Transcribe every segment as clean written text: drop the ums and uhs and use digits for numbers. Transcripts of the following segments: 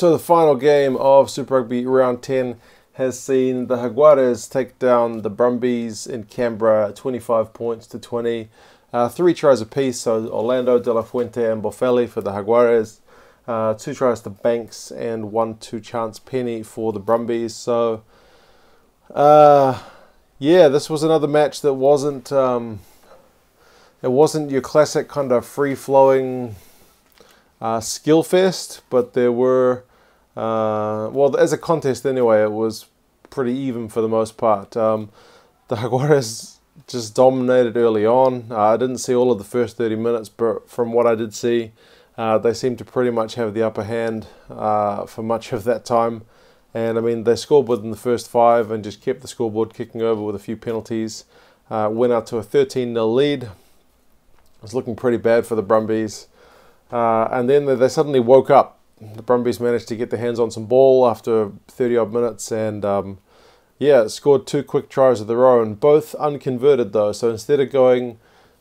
So the final game of Super Rugby round 10 has seen the Jaguares take down the Brumbies in Canberra 25 points to 20. 3 tries apiece, so Orlando, De La Fuente and Boffelli for the Jaguares. 2 tries to Banks and 1 to Chance Penny for the Brumbies. So, yeah, this was another match that wasn't it wasn't your classic kind of free-flowing skill fest, but there were, well, as a contest anyway, it was pretty even for the most part. The Jaguares just dominated early on. I didn't see all of the first 30 minutes, but from what I did see, they seemed to pretty much have the upper hand for much of that time. And I mean, they scored within the first 5 and just kept the scoreboard kicking over with a few penalties. Went out to a 13-0 lead. It was looking pretty bad for the Brumbies. And then they suddenly woke up. The Brumbies managed to get their hands on some ball after 30-odd minutes and, yeah, scored 2 quick tries of their own, both unconverted though. So instead of going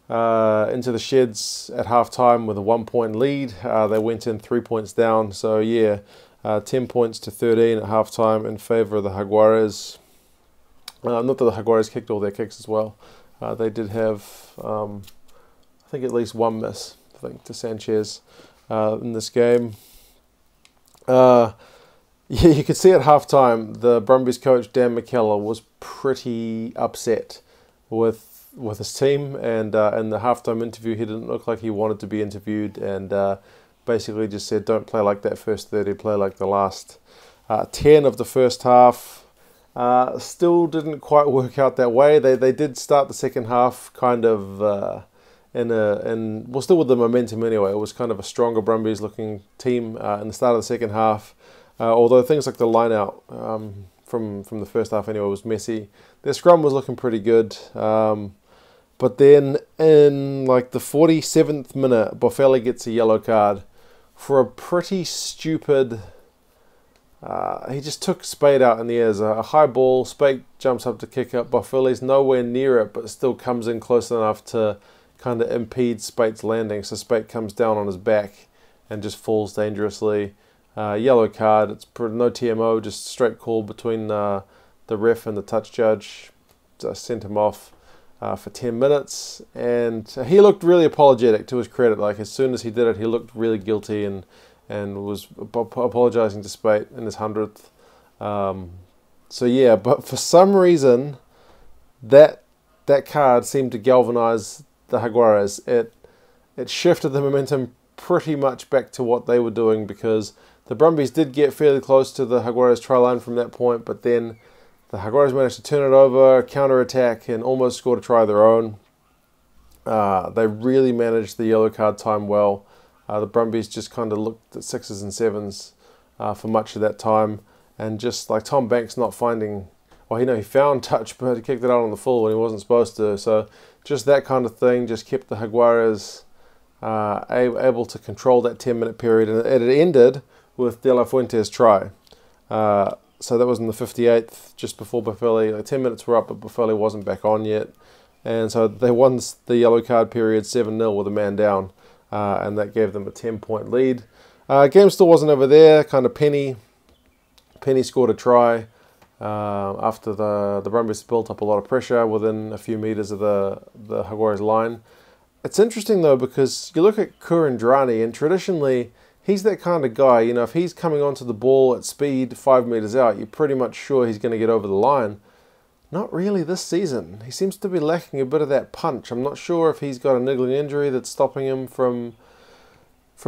into the sheds at half-time with a 1-point lead, they went in 3 points down. So, yeah, 10 points to 13 at half-time in favour of the Jaguares. Not that the Jaguares kicked all their kicks as well. They did have, I think, at least 1 miss, I think, to Sanchez in this game. Yeah, you could see at half-time the Brumbies coach Dan McKellar was pretty upset with his team, and in the half-time interview he didn't look like he wanted to be interviewed, and basically just said, don't play like that first 30, play like the last 10 of the first half. Still didn't quite work out that way. They did start the second half kind of well, still with the momentum anyway. It was kind of a stronger Brumbies looking team in the start of the second half. Although things like the line out from the first half anyway was messy. Their scrum was looking pretty good. But then in like the 47th minute, Boffelli gets a yellow card for a pretty stupid... he just took Spade out in the air. A high ball, Spade jumps up to kick up. Boffelli's nowhere near it, but still comes in close enough to kind of impede Spade's landing. So Spade comes down on his back and just falls dangerously. Yellow card. It's no TMO, just straight call between the ref and the touch judge. Sent him off for 10 minutes, and he looked really apologetic, to his credit. Like, as soon as he did it, he looked really guilty and was apologising to Spate in his 100th. So yeah, but for some reason, that card seemed to galvanise the Jaguares. It shifted the momentum pretty much back to what they were doing, because the Brumbies did get fairly close to the Jaguares try line from that point, but then the Jaguares managed to turn it over, counter-attack, and almost scored a try of their own. They really managed the yellow card time well. The Brumbies just kind of looked at 6s and 7s for much of that time, and just like Tom Banks not finding, well, he found touch, but he kicked it out on the full when he wasn't supposed to. So just that kind of thing just kept the Jaguares able to control that 10-minute period, and it ended with De La Fuente's try. So that was in the 58th, just before Boffelli. Like 10 minutes were up, but Boffelli wasn't back on yet. And so they won the yellow card period 7-0 with a man down, and that gave them a 10-point lead. Game still wasn't over there. Kind of Penny scored a try after the Brumbies built up a lot of pressure within a few metres of the Jaguares line. It's interesting though, because you look at Kurandrani, and traditionally he's that kind of guy. You know, if he's coming onto the ball at speed 5 metres out, you're pretty much sure he's going to get over the line. Not really this season. He seems to be lacking a bit of that punch. I'm not sure if he's got a niggling injury that's stopping him from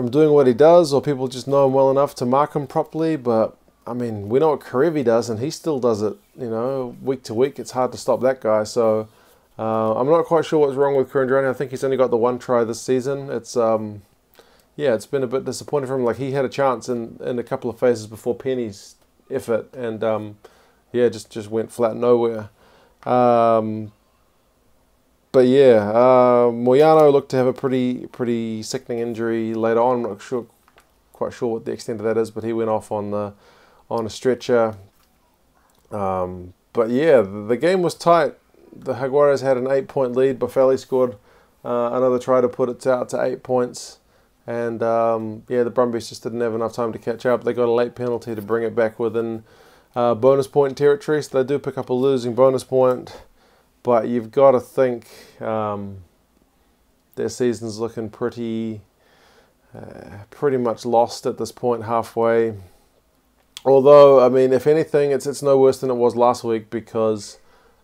doing what he does, or people just know him well enough to mark him properly. But I mean, we know what Karevi does, and he still does it, you know, week to week. It's hard to stop that guy. So I'm not quite sure what's wrong with Kurandrani. I think he's only got the 1 try this season. It's yeah, it's been a bit disappointing for him. Like, he had a chance in a couple of phases before Penny's effort, and yeah, just went flat nowhere. But yeah, Moyano looked to have a pretty sickening injury later on. I'm not quite sure what the extent of that is, but he went off on a stretcher. But yeah, the game was tight. The Jaguares had an 8-point lead. Boffelli scored another try to put it out to 8 points. And yeah, the Brumbies just didn't have enough time to catch up. They got a late penalty to bring it back within bonus point territory, so they do pick up a losing bonus point. But you've got to think their season's looking pretty much lost at this point, halfway. Although, I mean, if anything, it's no worse than it was last week, because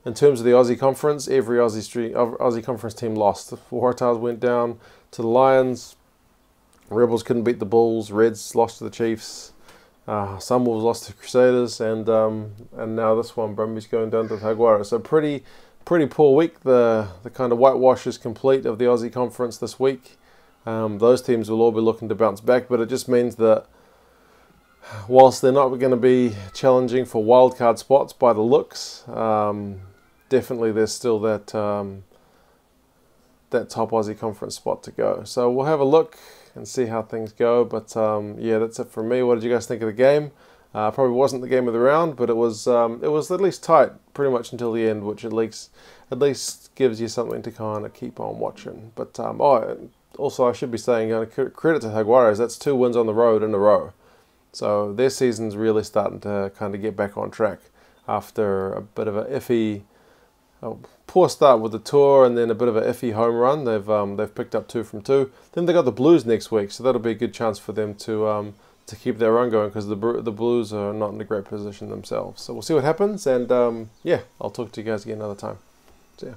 in terms of the Aussie Conference, every Aussie Conference team lost. The Waratahs went down to the Lions. Rebels couldn't beat the Bulls. Reds lost to the Chiefs. Sunwolves lost to Crusaders, and now this one, Brumbies going down to the Jaguares. So pretty poor week. The kind of whitewash is complete of the Aussie Conference this week. Those teams will all be looking to bounce back, but it just means that whilst they're not going to be challenging for wildcard spots by the looks, definitely there's still that that top Aussie Conference spot to go. So we'll have a look and see how things go. But yeah, that's it from me. What did you guys think of the game? Probably wasn't the game of the round, but it was at least tight pretty much until the end, which at least gives you something to kind of keep on watching. But also I should be saying, credit to Jaguares. That's 2 wins on the road in a row. So their season's really starting to kind of get back on track after a bit of a iffy, poor start with the tour, and then a bit of an iffy home run. They've picked up 2 from 2. Then they got the Blues next week, so that'll be a good chance for them to keep their run going, because the Blues are not in a great position themselves. So we'll see what happens, and yeah, I'll talk to you guys again another time. See ya.